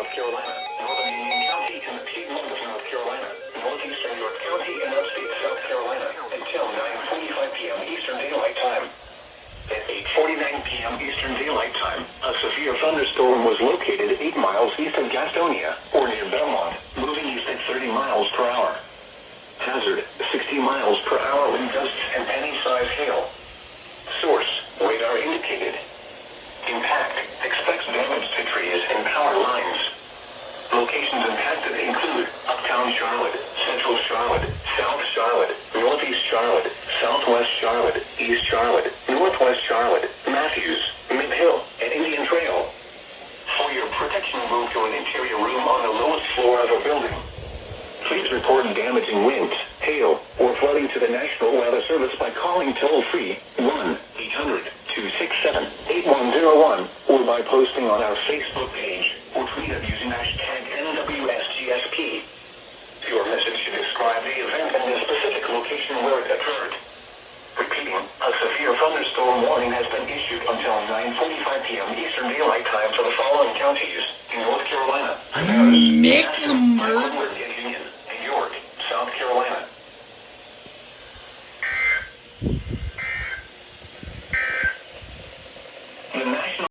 North Carolina, northern Union County in the Piedmont of North Carolina, northeastern York County in upstate South Carolina, until 9:45 p.m. Eastern Daylight Time. At 8:49 p.m. Eastern Daylight Time, a severe thunderstorm was located 8 miles east of Gastonia, or near Belmont, moving east at 30 miles per hour. Hazard, 60 miles per hour wind gusts and penny-sized hail. Source, radar indicated. Impact, expects damage to trees and power lines. Locations impacted include Uptown Charlotte, Central Charlotte, South Charlotte, Northeast Charlotte, Southwest Charlotte, East Charlotte, Northwest Charlotte, Matthews, Mid Hill, and Indian Trail. For your protection, move to an interior room on the lowest floor of a building. Please report damaging winds, hail, or flooding to the National Weather Service by calling toll-free 1-800-267-8101 or by posting on our Facebook page or tweet us using hashtag NWSGSP. Your message should describe the event and the specific location where it occurred. Repeating, a severe thunderstorm warning has been issued until 9:45 p.m. Eastern Daylight Time for the following counties in North Carolina, Nevada, Mecklenburg,